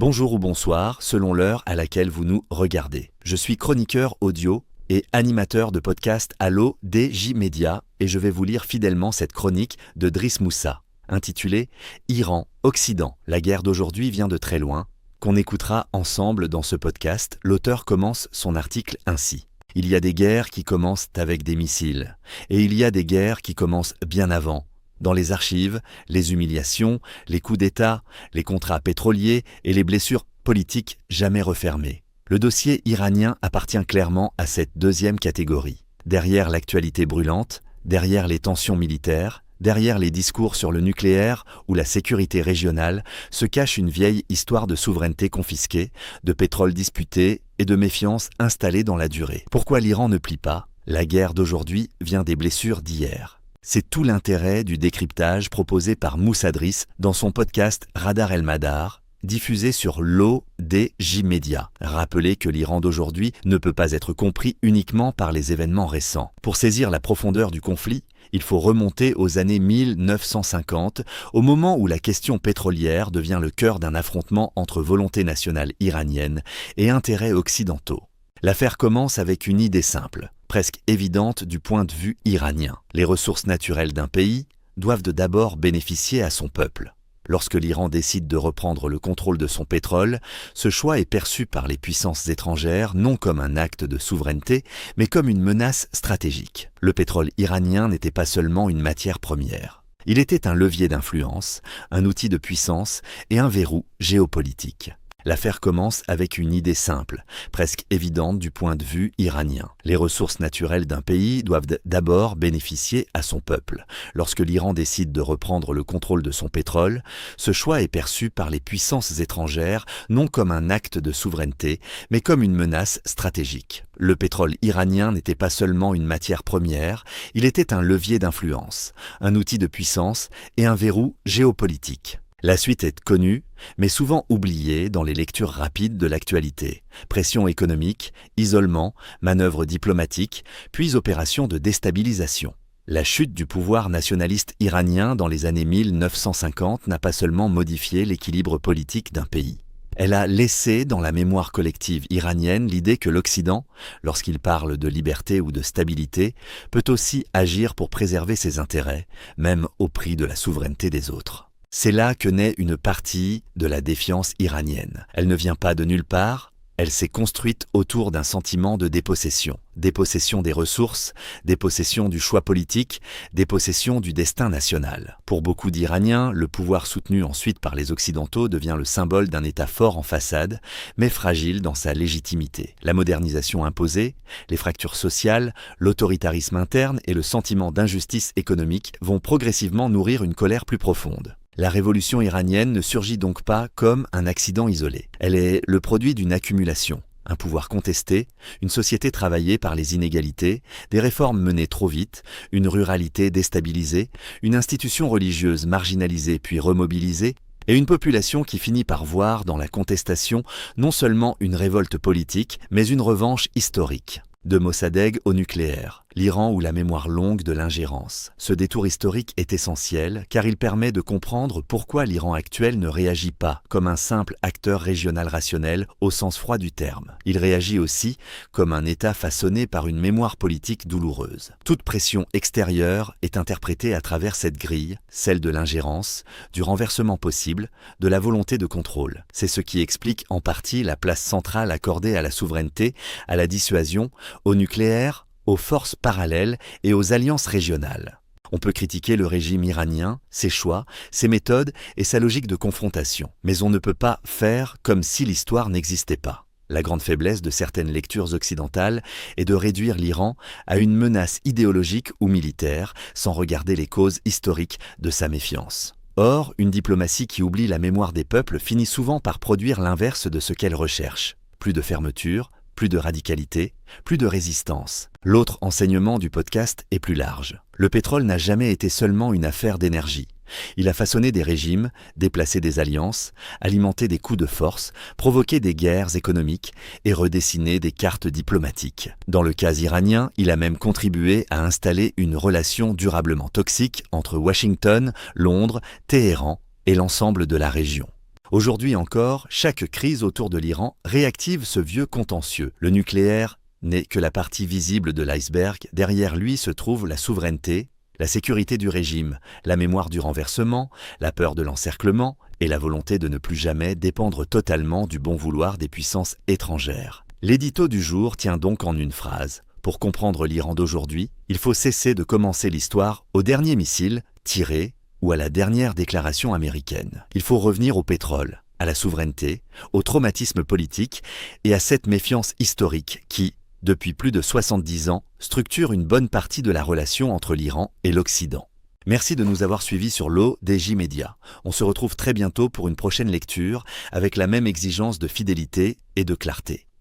Bonjour ou bonsoir, selon l'heure à laquelle vous nous regardez. Je suis chroniqueur audio et animateur de podcast Allo DJ Media et je vais vous lire fidèlement cette chronique de Driss Moussa, intitulée « Iran, Occident, la guerre d'aujourd'hui vient de très loin », qu'on écoutera ensemble dans ce podcast. L'auteur commence son article ainsi. Il y a des guerres qui commencent avec des missiles, et il y a des guerres qui commencent bien avant. Dans les archives, les humiliations, les coups d'État, les contrats pétroliers et les blessures politiques jamais refermées. Le dossier iranien appartient clairement à cette deuxième catégorie. Derrière l'actualité brûlante, derrière les tensions militaires, derrière les discours sur le nucléaire ou la sécurité régionale, se cache une vieille histoire de souveraineté confisquée, de pétrole disputé et de méfiance installée dans la durée. Pourquoi l'Iran ne plie pas? La guerre d'aujourd'hui vient des blessures d'hier. C'est tout l'intérêt du décryptage proposé par Moussa Driss dans son podcast Radar El Madar, diffusé sur l'ODJ Media. Rappelez que l'Iran d'aujourd'hui ne peut pas être compris uniquement par les événements récents. Pour saisir la profondeur du conflit, il faut remonter aux années 1950, au moment où la question pétrolière devient le cœur d'un affrontement entre volonté nationale iranienne et intérêts occidentaux. L'affaire commence avec une idée simple, presque évidente du point de vue iranien. Les ressources naturelles d'un pays doivent d'abord bénéficier à son peuple. Lorsque l'Iran décide de reprendre le contrôle de son pétrole, ce choix est perçu par les puissances étrangères non comme un acte de souveraineté, mais comme une menace stratégique. Le pétrole iranien n'était pas seulement une matière première. Il était un levier d'influence, un outil de puissance et un verrou géopolitique. L'affaire commence avec une idée simple, presque évidente du point de vue iranien. Les ressources naturelles d'un pays doivent d'abord bénéficier à son peuple. Lorsque l'Iran décide de reprendre le contrôle de son pétrole, ce choix est perçu par les puissances étrangères non comme un acte de souveraineté, mais comme une menace stratégique. Le pétrole iranien n'était pas seulement une matière première, il était un levier d'influence, un outil de puissance et un verrou géopolitique. La suite est connue, mais souvent oubliée dans les lectures rapides de l'actualité. Pression économique, isolement, manœuvres diplomatiques, puis opérations de déstabilisation. La chute du pouvoir nationaliste iranien dans les années 1950 n'a pas seulement modifié l'équilibre politique d'un pays. Elle a laissé dans la mémoire collective iranienne l'idée que l'Occident, lorsqu'il parle de liberté ou de stabilité, peut aussi agir pour préserver ses intérêts, même au prix de la souveraineté des autres. C'est là que naît une partie de la défiance iranienne. Elle ne vient pas de nulle part, elle s'est construite autour d'un sentiment de dépossession. Dépossession des ressources, dépossession du choix politique, dépossession du destin national. Pour beaucoup d'Iraniens, le pouvoir soutenu ensuite par les Occidentaux devient le symbole d'un État fort en façade, mais fragile dans sa légitimité. La modernisation imposée, les fractures sociales, l'autoritarisme interne et le sentiment d'injustice économique vont progressivement nourrir une colère plus profonde. La révolution iranienne ne surgit donc pas comme un accident isolé. Elle est le produit d'une accumulation, un pouvoir contesté, une société travaillée par les inégalités, des réformes menées trop vite, une ruralité déstabilisée, une institution religieuse marginalisée puis remobilisée, et une population qui finit par voir dans la contestation non seulement une révolte politique, mais une revanche historique. De Mossadegh au nucléaire, l'Iran ou la mémoire longue de l'ingérence. Ce détour historique est essentiel car il permet de comprendre pourquoi l'Iran actuel ne réagit pas comme un simple acteur régional rationnel au sens froid du terme. Il réagit aussi comme un État façonné par une mémoire politique douloureuse. Toute pression extérieure est interprétée à travers cette grille, celle de l'ingérence, du renversement possible, de la volonté de contrôle. C'est ce qui explique en partie la place centrale accordée à la souveraineté, à la dissuasion, au nucléaire, aux forces parallèles et aux alliances régionales. On peut critiquer le régime iranien, ses choix, ses méthodes et sa logique de confrontation. Mais on ne peut pas faire comme si l'histoire n'existait pas. La grande faiblesse de certaines lectures occidentales est de réduire l'Iran à une menace idéologique ou militaire sans regarder les causes historiques de sa méfiance. Or, une diplomatie qui oublie la mémoire des peuples finit souvent par produire l'inverse de ce qu'elle recherche. Plus de fermeture, plus de radicalité, plus de résistance. L'autre enseignement du podcast est plus large. Le pétrole n'a jamais été seulement une affaire d'énergie. Il a façonné des régimes, déplacé des alliances, alimenté des coups de force, provoqué des guerres économiques et redessiné des cartes diplomatiques. Dans le cas iranien, il a même contribué à installer une relation durablement toxique entre Washington, Londres, Téhéran et l'ensemble de la région. Aujourd'hui encore, chaque crise autour de l'Iran réactive ce vieux contentieux. Le nucléaire n'est que la partie visible de l'iceberg, derrière lui se trouve la souveraineté, la sécurité du régime, la mémoire du renversement, la peur de l'encerclement et la volonté de ne plus jamais dépendre totalement du bon vouloir des puissances étrangères. L'édito du jour tient donc en une phrase. Pour comprendre l'Iran d'aujourd'hui, il faut cesser de commencer l'histoire au dernier missile tiré ou à la dernière déclaration américaine. Il faut revenir au pétrole, à la souveraineté, au traumatisme politique et à cette méfiance historique qui, depuis plus de 70 ans, structure une bonne partie de la relation entre l'Iran et l'Occident. Merci de nous avoir suivis sur l'ODJ Média. On se retrouve très bientôt pour une prochaine lecture avec la même exigence de fidélité et de clarté.